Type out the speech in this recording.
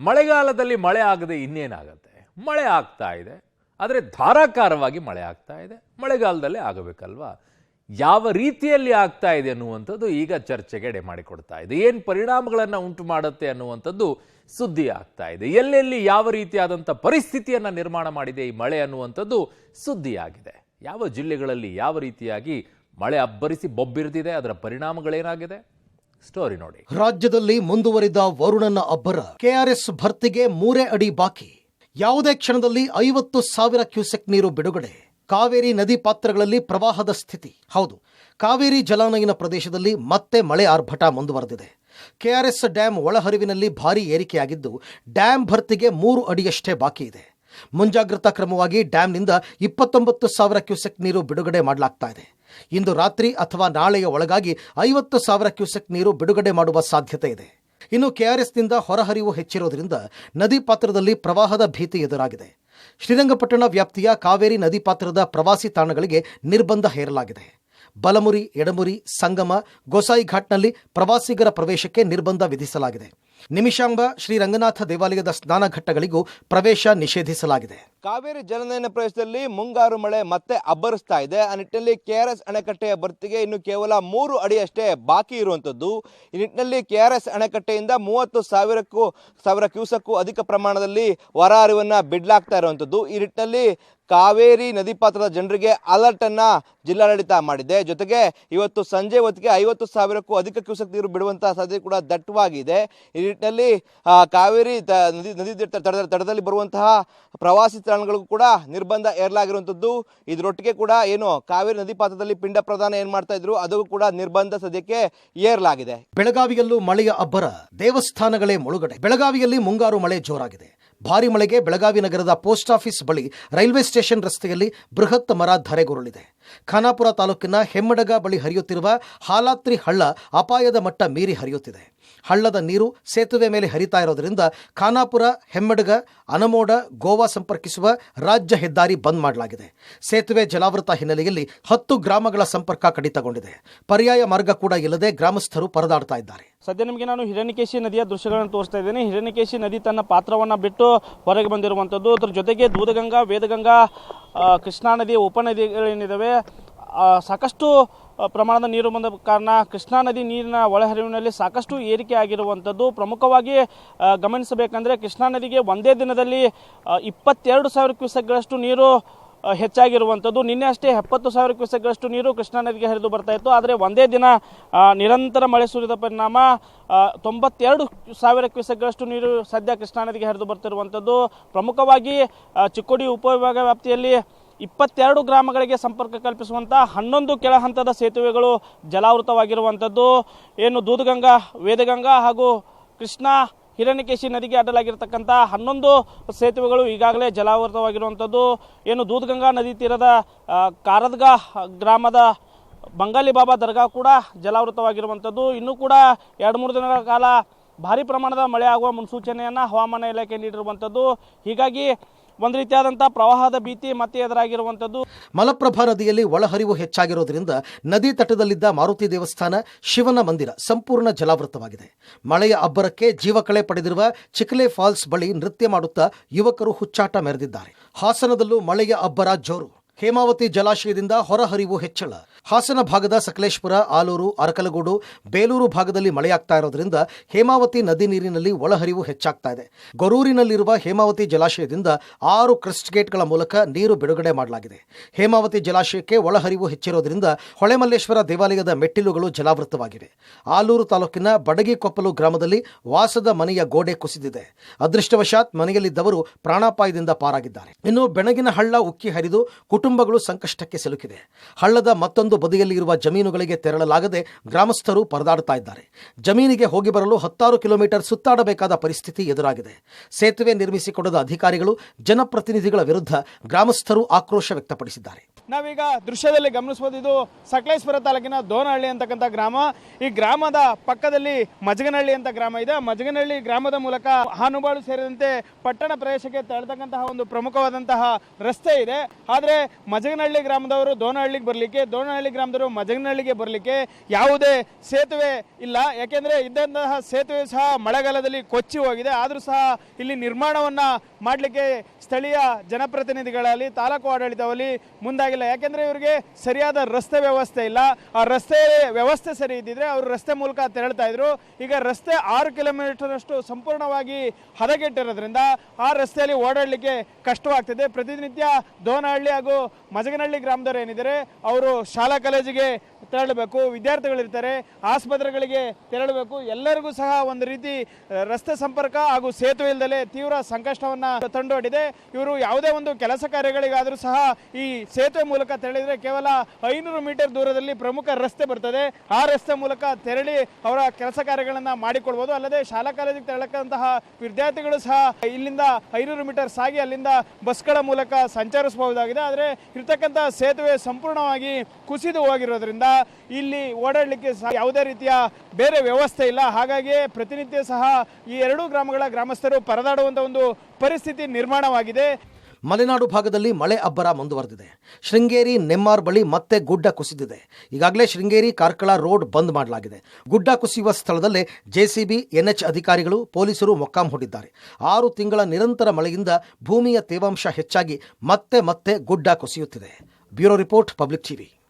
ಮಳೆಗಾಲದಲ್ಲಿ ಮಳೆ ಆಗದೆ ಇನ್ನೇನಾಗುತ್ತೆ? ಮಳೆ ಆಗ್ತಾ ಇದೆ, ಆದರೆ ಧಾರಾಕಾರವಾಗಿ ಮಳೆ ಆಗ್ತಾ ಇದೆ. ಮಳೆಗಾಲದಲ್ಲೇ ಆಗಬೇಕಲ್ವಾ? ಯಾವ ರೀತಿಯಲ್ಲಿ ಆಗ್ತಾ ಇದೆ ಅನ್ನುವಂಥದ್ದು ಈಗ ಚರ್ಚೆಗೆ ಎಡೆ ಮಾಡಿಕೊಡ್ತಾ ಇದೆ. ಏನು ಪರಿಣಾಮಗಳನ್ನು ಉಂಟು ಮಾಡುತ್ತೆ ಅನ್ನುವಂಥದ್ದು ಸುದ್ದಿ ಆಗ್ತಾ ಇದೆ. ಎಲ್ಲೆಲ್ಲಿ ಯಾವ ರೀತಿಯಾದಂಥ ಪರಿಸ್ಥಿತಿಯನ್ನು ನಿರ್ಮಾಣ ಮಾಡಿದೆ ಈ ಮಳೆ ಅನ್ನುವಂಥದ್ದು ಸುದ್ದಿಯಾಗಿದೆ. ಯಾವ ಜಿಲ್ಲೆಗಳಲ್ಲಿ ಯಾವ ರೀತಿಯಾಗಿ ಮಳೆ ಅಬ್ಬರಿಸಿ ಬೊಬ್ಬಿರಿದಿದೆ, ಅದರ ಪರಿಣಾಮಗಳೇನಾಗಿದೆ? ಸ್ಟೋರಿ ನೋಡಿ. ರಾಜ್ಯದಲ್ಲಿ ಮುಂದುವರಿದ ವರುಣನ ಅಬ್ಬರ. ಕೆಆರ್ಎಸ್ ಭರ್ತಿಗೆ 3 ಅಡಿ ಬಾಕಿ. ಯಾವುದೇ ಕ್ಷಣದಲ್ಲಿ 50,000 ಕ್ಯೂಸೆಕ್ ನೀರು ಬಿಡುಗಡೆ. ಕಾವೇರಿ ನದಿ ಪಾತ್ರಗಳಲ್ಲಿ ಪ್ರವಾಹದ ಸ್ಥಿತಿ. ಹೌದು, ಕಾವೇರಿ ಜಲಾನಯನ ಪ್ರದೇಶದಲ್ಲಿ ಮತ್ತೆ ಮಳೆ ಆರ್ಭಟ ಮುಂದುವರೆದಿದೆ. ಕೆಆರ್ಎಸ್ ಡ್ಯಾಂ ಒಳಹರಿವಿನಲ್ಲಿ ಭಾರೀ ಏರಿಕೆಯಾಗಿದ್ದು, ಡ್ಯಾಂ ಭರ್ತಿಗೆ 3 ಅಡಿಯಷ್ಟೇ ಬಾಕಿ ಇದೆ. ಮುಂಜಾಗ್ರತಾ ಕ್ರಮವಾಗಿ ಡ್ಯಾಂನಿಂದ 29,000 ಕ್ಯೂಸೆಕ್ ನೀರು ಬಿಡುಗಡೆ ಮಾಡಲಾಗ್ತಾ ಇದೆ. ಇಂದು ರಾತ್ರಿ ಅಥವಾ ನಾಳೆಯ ಒಳಗಾಗಿ 50,000 ಕ್ಯೂಸೆಕ್ ನೀರು ಬಿಡುಗಡೆ ಮಾಡುವ ಸಾಧ್ಯತೆ ಇದೆ. ಇನ್ನು ಕೆಆರ್ಎಸ್ನಿಂದ ಹೊರಹರಿವು ಹೆಚ್ಚಿರೋದ್ರಿಂದ ನದಿ ಪಾತ್ರದಲ್ಲಿ ಪ್ರವಾಹದ ಭೀತಿ ಎದುರಾಗಿದೆ. ಶ್ರೀರಂಗಪಟ್ಟಣ ವ್ಯಾಪ್ತಿಯ ಕಾವೇರಿ ನದಿ ಪಾತ್ರದ ಪ್ರವಾಸಿ ತಾಣಗಳಿಗೆ ನಿರ್ಬಂಧ ಹೇರಲಾಗಿದೆ. ಬಲಮುರಿ, ಎಡಮುರಿ, ಸಂಗಮ, ಗೋಸಾಯಿ ಘಾಟ್ನಲ್ಲಿ ಪ್ರವಾಸಿಗರ ಪ್ರವೇಶಕ್ಕೆ ನಿರ್ಬಂಧ ವಿಧಿಸಲಾಗಿದೆ. ನಿಮಿಷಾಂಬ ಶ್ರೀ ರಂಗನಾಥ ದೇವಾಲಯದ ಸ್ನಾನಘಟ್ಟಗಳಿಗೂ ಪ್ರವೇಶ ನಿಷೇಧಿಸಲಾಗಿದೆ. ಕಾವೇರಿ ಜಲಾನಯನ ಪ್ರದೇಶದಲ್ಲಿ ಮುಂಗಾರು ಮಳೆ ಮತ್ತೆ ಅಬ್ಬರಿಸ್ತಾ ಇದೆ. ಆ ನಿಟ್ಟಿನಲ್ಲಿ ಕೆಆರ್ಎಸ್ ಅಣೆಕಟ್ಟೆಯ ಭರ್ತಿಗೆ ಇನ್ನು ಕೇವಲ 3 ಅಡಿಯಷ್ಟೇ ಬಾಕಿ ಇರುವಂಥದ್ದು. ಈ ನಿಟ್ಟಿನಲ್ಲಿ ಕೆಆರ್ಎಸ್ ಅಣೆಕಟ್ಟೆಯಿಂದ 30,000 ಕ್ಯೂಸೆಕ್ಕು ಅಧಿಕ ಪ್ರಮಾಣದಲ್ಲಿ ಹೊರ ಹರಿವನ್ನು ಬಿಡಲಾಗ್ತಾ ಇರುವಂಥದ್ದು. ಈ ನಿಟ್ಟಿನಲ್ಲಿ ಕಾವೇರಿ ನದಿ ಪಾತ್ರದ ಜನರಿಗೆ ಅಲರ್ಟ್ ಅನ್ನ ಜಿಲ್ಲಾಡಳಿತ ಮಾಡಿದೆ. ಜೊತೆಗೆ ಇವತ್ತು ಸಂಜೆ ಹೊತ್ತಿಗೆ 50,000ಕ್ಕೂ ಅಧಿಕ ಕ್ಯೂಸೆಕ್ ನೀರು ಬಿಡುವಂತಹ ಸಾಧ್ಯತೆ ಕೂಡ ದಟ್ಟವಾಗಿದೆ. ಈ ನಿಟ್ಟಿನಲ್ಲಿ ಕಾವೇರಿ ನದಿ ತಟದಲ್ಲಿ ಬರುವಂತಹ ಪ್ರವಾಸಿ ತಾಣಗಳಿಗೂ ಕೂಡ ನಿರ್ಬಂಧ ಏರಲಾಗಿರುವಂಥದ್ದು. ಇದರೊಟ್ಟಿಗೆ ಕೂಡ ಏನು ಕಾವೇರಿ ನದಿ ಪಾತ್ರದಲ್ಲಿ ಪಿಂಡ ಪ್ರದಾನ ಏನ್ ಮಾಡ್ತಾ ಇದ್ರು ಅದಕ್ಕೂ ಕೂಡ ನಿರ್ಬಂಧ ಸದ್ಯಕ್ಕೆ ಏರಲಾಗಿದೆ. ಬೆಳಗಾವಿಯಲ್ಲೂ ಮಳೆಯ ಅಬ್ಬರ. ದೇವಸ್ಥಾನಗಳೇ ಮುಳುಗಡೆ. ಬೆಳಗಾವಿಯಲ್ಲಿ ಮುಂಗಾರು ಮಳೆ ಜೋರಾಗಿದೆ. ಭಾರಿ ಮಳೆಗೆ ಬೆಳಗಾವಿ ನಗರದ ಪೋಸ್ಟ್ ಆಫೀಸ್ ಬಳಿ ರೈಲ್ವೆ ಸ್ಟೇಷನ್ ರಸ್ತೆಯಲ್ಲಿ ಬೃಹತ್ ಮರ ಧರೆಗುರುಳಿದೆ. ಖಾನಾಪುರ ತಾಲೂಕಿನ ಹೆಮ್ಮಡಗ ಬಳಿ ಹರಿಯುತ್ತಿರುವ ಹಾಲಾತ್ರಿ ಹಳ್ಳ ಅಪಾಯದ ಮಟ್ಟ ಮೀರಿ ಹರಿಯುತ್ತಿದೆ. ಹಳ್ಳದ ನೀರು ಸೇತುವೆ ಮೇಲೆ ಹರಿತಾ ಇರೋದ್ರಿಂದ ಖಾನಾಪುರ, ಹೆಮ್ಮಡಗ, ಅನಮೋಡ, ಗೋವಾ ಸಂಪರ್ಕಿಸುವ ರಾಜ್ಯ ಹೆದ್ದಾರಿ ಬಂದ್ ಮಾಡಲಾಗಿದೆ. ಸೇತುವೆ ಜಲಾವೃತ ಹಿನ್ನೆಲೆಯಲ್ಲಿ 10 ಗ್ರಾಮಗಳ ಸಂಪರ್ಕ ಕಡಿತಗೊಂಡಿದೆ. ಪರ್ಯಾಯ ಮಾರ್ಗ ಕೂಡ ಇಲ್ಲದೆ ಗ್ರಾಮಸ್ಥರು ಪರದಾಡ್ತಾ ಇದ್ದಾರೆ. ಸದ್ಯ ನಿಮಗೆ ನಾನು ಹಿರಣ್ಯಕೇಶಿ ನದಿಯ ದೃಶ್ಯಗಳನ್ನು ತೋರಿಸ್ತಾ ಇದ್ದೇನೆ. ಹಿರಣ್ಯಕೇಶಿ ನದಿ ತನ್ನ ಪಾತ್ರವನ್ನು ಬಿಟ್ಟು ಹೊರಗೆ ಬಂದಿರುವಂಥದ್ದು. ಅದರ ಜೊತೆಗೆ ದೂದಗಂಗಾ, ವೇದಗಂಗಾ, ಕೃಷ್ಣಾ ನದಿಯ ಉಪನದಿಗಳೇನಿದ್ದಾವೆ ಸಾಕಷ್ಟು ಪ್ರಮಾಣದ ನೀರು ಬಂದ ಕಾರಣ ಕೃಷ್ಣಾ ನದಿ ನೀರಿನ ಒಳಹರಿವಿನಲ್ಲಿ ಸಾಕಷ್ಟು ಏರಿಕೆ ಆಗಿರುವಂಥದ್ದು. ಪ್ರಮುಖವಾಗಿ ಗಮನಿಸಬೇಕಂದ್ರೆ ಕೃಷ್ಣಾ ನದಿಗೆ ಒಂದೇ ದಿನದಲ್ಲಿ 22,000 ಕ್ಯೂಸೆಕ್ಗಳಷ್ಟು ನೀರು ಹೆಚ್ಚಾಗಿರುವಂಥದ್ದು. ನಿನ್ನೆ ಅಷ್ಟೇ 70,000 ಕ್ಯೂಸೆಕ್ಗಳಷ್ಟು ನೀರು ಕೃಷ್ಣಾ ನದಿಗೆ ಹರಿದು ಬರ್ತಾ ಇತ್ತು. ಆದರೆ ಒಂದೇ ದಿನ ನಿರಂತರ ಮಳೆ ಸುರಿದ ಪರಿಣಾಮ 92,000 ಕ್ಯೂಸೆಕ್ಗಳಷ್ಟು ನೀರು ಸದ್ಯ ಕೃಷ್ಣಾ ನದಿಗೆ ಹರಿದು ಬರ್ತಿರುವಂಥದ್ದು. ಪ್ರಮುಖವಾಗಿ ಚಿಕ್ಕೋಡಿ ಉಪವಿಭಾಗ ವ್ಯಾಪ್ತಿಯಲ್ಲಿ 22 ಗ್ರಾಮಗಳಿಗೆ ಸಂಪರ್ಕ ಕಲ್ಪಿಸುವಂಥ 11 ಕೆಳ ಹಂತದ ಸೇತುವೆಗಳು ಜಲಾವೃತವಾಗಿರುವಂಥದ್ದು. ಏನು ದೂದಗಂಗಾ, ವೇದಗಂಗಾ ಹಾಗೂ ಕೃಷ್ಣಾ, ಹಿರಣ್ಯಕೇಶಿ ನದಿಗೆ ಅಡ್ಡಲಾಗಿರ್ತಕ್ಕಂಥ 11 ಸೇತುವೆಗಳು ಈಗಾಗಲೇ ಜಲಾವೃತವಾಗಿರುವಂಥದ್ದು. ಏನು ದೂದಗಂಗಾ ನದಿ ತೀರದ ಕಾರದ್ಗಾ ಗ್ರಾಮದ ಬಂಗಾಲಿ ಬಾಬಾ ದರ್ಗಾ ಕೂಡ ಜಲಾವೃತವಾಗಿರುವಂಥದ್ದು. ಇನ್ನೂ ಕೂಡ 2-3 ದಿನಗಳ ಕಾಲ ಭಾರಿ ಪ್ರಮಾಣದ ಮಳೆ ಆಗುವ ಮುನ್ಸೂಚನೆಯನ್ನು ಹವಾಮಾನ ಇಲಾಖೆ ನೀಡಿರುವಂಥದ್ದು. ಹೀಗಾಗಿ ಒಂದು ರೀತಿಯಾದಂಥ ಪ್ರವಾಹದ ಭೀತಿ ಮತ್ತೆ ಎದುರಾಗಿರುವಂಥದ್ದು. ಮಲಪ್ರಭಾ ನದಿಯಲ್ಲಿ ಒಳಹರಿವು ಹೆಚ್ಚಾಗಿರೋದ್ರಿಂದ ನದಿ ತಟದಲ್ಲಿದ್ದ ಮಾರುತಿ ದೇವಸ್ಥಾನ, ಶಿವನ ಮಂದಿರ ಸಂಪೂರ್ಣ ಜಲಾವೃತವಾಗಿದೆ. ಮಳೆಯ ಅಬ್ಬರಕ್ಕೆ ಜೀವಕಳೆ ಪಡೆದಿರುವ ಚಿಕ್ಲೆ ಫಾಲ್ಸ್ ಬಳಿ ನೃತ್ಯ ಮಾಡುತ್ತಾ ಯುವಕರು ಹುಚ್ಚಾಟ ಮೆರೆದಿದ್ದಾರೆ. ಹಾಸನದಲ್ಲೂ ಮಳೆಯ ಅಬ್ಬರ ಜೋರು. ಹೇಮಾವತಿ ಜಲಾಶಯದಿಂದ ಹೊರಹರಿವು ಹೆಚ್ಚಳ. ಹಾಸನ ಭಾಗದ ಸಕಲೇಶ್ಪುರ, ಆಲೂರು, ಅರಕಲಗೂಡು, ಬೇಲೂರು ಭಾಗದಲ್ಲಿ ಮಳೆಯಾಗ್ತಾ ಇರೋದ್ರಿಂದ ಹೇಮಾವತಿ ನದಿ ನೀರಿನಲ್ಲಿ ಒಳಹರಿವು ಹೆಚ್ಚಾಗ್ತಾ ಇದೆ. ಗೊರೂರಿನಲ್ಲಿರುವ ಹೇಮಾವತಿ ಜಲಾಶಯದಿಂದ 6 ಕ್ರಸ್ಟ್ ಗೇಟ್ಗಳ ಮೂಲಕ ನೀರು ಬಿಡುಗಡೆ ಮಾಡಲಾಗಿದೆ. ಹೇಮಾವತಿ ಜಲಾಶಯಕ್ಕೆ ಒಳಹರಿವು ಹೆಚ್ಚಿರೋದ್ರಿಂದ ಹೊಳೆಮಲ್ಲೇಶ್ವರ ದೇವಾಲಯದ ಮೆಟ್ಟಿಲುಗಳು ಜಲಾವೃತವಾಗಿವೆ. ಆಲೂರು ತಾಲೂಕಿನ ಬಡಗಿಕೊಪ್ಪಲು ಗ್ರಾಮದಲ್ಲಿ ವಾಸದ ಮನೆಯ ಗೋಡೆ ಕುಸಿದಿದೆ. ಅದೃಷ್ಟವಶಾತ್ ಮನೆಯಲ್ಲಿದ್ದವರು ಪ್ರಾಣಾಪಾಯದಿಂದ ಪಾರಾಗಿದ್ದಾರೆ. ಇನ್ನು ಬೆಣಗಿನ ಹಳ್ಳ ಉಕ್ಕಿ ಹರಿದು ಕುಟುಂಬಗಳು ಸಂಕಷ್ಟಕ್ಕೆ ಸಿಲುಕಿದೆ. ಹಳ್ಳದ ಮತ್ತೊಂದು ಬದಿಯಲ್ಲಿ ಇರುವ ಜಮೀನುಗಳಿಗೆ ತೆರಳಲಾಗದೆ ಗ್ರಾಮಸ್ಥರು ಪರದಾಡುತ್ತಾ ಇದ್ದಾರೆ. ಜಮೀನಿಗೆ ಹೋಗಿ ಬರಲು 16 ಕಿಲೋಮೀಟರ್ ಸುತ್ತಾಡಬೇಕಾದ ಪರಿಸ್ಥಿತಿ ಎದುರಾಗಿದೆ. ಸೇತುವೆ ನಿರ್ಮಿಸಿಕೊಡದ ಅಧಿಕಾರಿಗಳು, ಜನಪ್ರತಿನಿಧಿಗಳ ವಿರುದ್ಧ ಗ್ರಾಮಸ್ಥರು ಆಕ್ರೋಶ ವ್ಯಕ್ತಪಡಿಸಿದ್ದಾರೆ. ನಾವೀಗ ದೃಶ್ಯದಲ್ಲಿ ಗಮನಿಸಬಹುದು, ಇದು ಸಕಲೇಶ್ಪುರ ತಾಲೂಕಿನ ದೋನಹಳ್ಳಿ ಅಂತಕ್ಕಂಥ ಗ್ರಾಮ. ಈ ಗ್ರಾಮದ ಪಕ್ಕದಲ್ಲಿ ಮಜಗನಹಳ್ಳಿ ಅಂತ ಗ್ರಾಮ ಇದೆ. ಮಜಗನಹಳ್ಳಿ ಗ್ರಾಮದ ಮೂಲಕ ಹಾನುಬಾಳು ಸೇರಿದಂತೆ ಪಟ್ಟಣ ಪ್ರದೇಶಕ್ಕೆ ತೆರಳತಕ್ಕಂತಹ ಒಂದು ಪ್ರಮುಖವಾದಂತಹ ರಸ್ತೆ ಇದೆ. ಆದರೆ ಮಜಗನಹಳ್ಳಿ ಗ್ರಾಮದವರು ದೋನಹಳ್ಳಿಗೆ ಬರಲಿಕ್ಕೆ, ದೋನಹಳ್ಳಿ ಗ್ರಾಮದವರು ಮಜಗನಹಳ್ಳಿಗೆ ಬರಲಿಕ್ಕೆ ಯಾವುದೇ ಸೇತುವೆ ಇಲ್ಲ. ಯಾಕೆಂದರೆ ಇದ್ದಂತಹ ಸೇತುವೆ ಸಹ ಮಳೆಗಾಲದಲ್ಲಿ ಕೊಚ್ಚಿ ಹೋಗಿದೆ. ಆದರೂ ಸಹ ಇಲ್ಲಿ ನಿರ್ಮಾಣವನ್ನು ಮಾಡಲಿಕ್ಕೆ ಸ್ಥಳೀಯ ಜನಪ್ರತಿನಿಧಿಗಳಲ್ಲಿ, ತಾಲೂಕು ಆಡಳಿತದಲ್ಲಿ ಮುಂದಾಗಿಲ್ಲ. ಯಾಕೆಂದರೆ ಇವರಿಗೆ ಸರಿಯಾದ ರಸ್ತೆ ವ್ಯವಸ್ಥೆ ಇಲ್ಲ. ಆ ರಸ್ತೆ ವ್ಯವಸ್ಥೆ ಸರಿ ಇದ್ದಿದ್ರೆ ಅವರು ರಸ್ತೆ ಮೂಲಕ ತೆರಳ್ತಾ ಇದ್ರು. ಈಗ ರಸ್ತೆ 6 ಕಿಲೋಮೀಟರ್ ಅಷ್ಟು ಸಂಪೂರ್ಣವಾಗಿ ಹದಗೆಟ್ಟಿರೋದ್ರಿಂದ ಆ ರಸ್ತೆಯಲ್ಲಿ ಓಡಾಡಲಿಕ್ಕೆ ಕಷ್ಟವಾಗ್ತಿದೆ. ಪ್ರತಿನಿತ್ಯ ದೋನಹಳ್ಳಿ ಹಾಗೂ ಮಜಗನಹಳ್ಳಿ ಗ್ರಾಮದವರು ಏನಿದ್ದಾರೆ ಅವರು ಶಾಲಾ ಕಾಲೇಜಿಗೆ ತೆರಳಬೇಕು, ವಿದ್ಯಾರ್ಥಿಗಳಿರ್ತಾರೆ, ಆಸ್ಪತ್ರೆಗಳಿಗೆ ತೆರಳಬೇಕು. ಎಲ್ಲರಿಗೂ ಸಹ ಒಂದು ರೀತಿ ರಸ್ತೆ ಸಂಪರ್ಕ ಹಾಗೂ ಸೇತುವೆ ಇಲ್ಲದೆ ತೀವ್ರ ಸಂಕಷ್ಟವನ್ನು ತಂದೊಡ್ಡಿದೆ. ಇವರು ಯಾವುದೇ ಒಂದು ಕೆಲಸ ಕಾರ್ಯಗಳಿಗಾದರೂ ಸಹ ಈ ಸೇತುವೆ ಮೂಲಕ ತೆರಳಿದರೆ ಕೇವಲ 500 ಮೀಟರ್ ದೂರದಲ್ಲಿ ಪ್ರಮುಖ ರಸ್ತೆ ಬರ್ತದೆ. ಆ ರಸ್ತೆ ಮೂಲಕ ತೆರಳಿ ಅವರ ಕೆಲಸ ಕಾರ್ಯಗಳನ್ನು ಮಾಡಿಕೊಳ್ಬೋದು. ಅಲ್ಲದೆ ಶಾಲಾ ಕಾಲೇಜಿಗೆ ತೆರಳಕ್ಕಂತಹ ವಿದ್ಯಾರ್ಥಿಗಳು ಸಹ ಇಲ್ಲಿಂದ 500 ಮೀಟರ್ ಸಾಗಿ ಅಲ್ಲಿಂದ ಬಸ್ಗಳ ಮೂಲಕ ಸಂಚರಿಸಬಹುದಾಗಿದೆ. ಆದರೆ ಇರ್ತಕ್ಕಂಥ ಸೇತುವೆ ಸಂಪೂರ್ಣವಾಗಿ ಕುಸಿದು ಹೋಗಿರೋದ್ರಿಂದ ಇಲ್ಲಿ ಓಡಾಡಲಿಕ್ಕೆ ಸಹ ಯಾವುದೇ ರೀತಿಯ ಬೇರೆ ವ್ಯವಸ್ಥೆ ಇಲ್ಲ. ಹಾಗಾಗಿ ಪ್ರತಿನಿತ್ಯ ಸಹ ಈ ಎರಡೂ ಗ್ರಾಮಗಳ ಗ್ರಾಮಸ್ಥರು ಪರದಾಡುವಂಥ ಒಂದು ಪರಿಸ್ಥಿತಿ ನಿರ್ಮಾಣವಾಗಿದೆ. ಮಲೆನಾಡು ಭಾಗದಲ್ಲಿ ಮಳೆ ಅಬ್ಬರ ಮುಂದುವರೆದಿದೆ. ಶೃಂಗೇರಿ ನೆಮ್ಮಾರ್ ಬಳಿ ಮತ್ತೆ ಗುಡ್ಡ ಕುಸಿದಿದೆ. ಈಗಾಗಲೇ ಶೃಂಗೇರಿ ಕಾರ್ಕಳ ರೋಡ್ ಬಂದ್ ಮಾಡಲಾಗಿದೆ. ಗುಡ್ಡ ಕುಸಿಯುವ ಸ್ಥಳದಲ್ಲೇ ಜೆಸಿಬಿ, ಎನ್ಎಚ್ ಅಧಿಕಾರಿಗಳು, ಪೊಲೀಸರು ಮೊಕ್ಕಾಂ ಹೂಡಿದ್ದಾರೆ. 6 ತಿಂಗಳ ನಿರಂತರ ಮಳೆಯಿಂದ ಭೂಮಿಯ ತೇವಾಂಶ ಹೆಚ್ಚಾಗಿ ಮತ್ತೆ ಗುಡ್ಡ ಕುಸಿಯುತ್ತಿದೆ. Bureau report, public TV.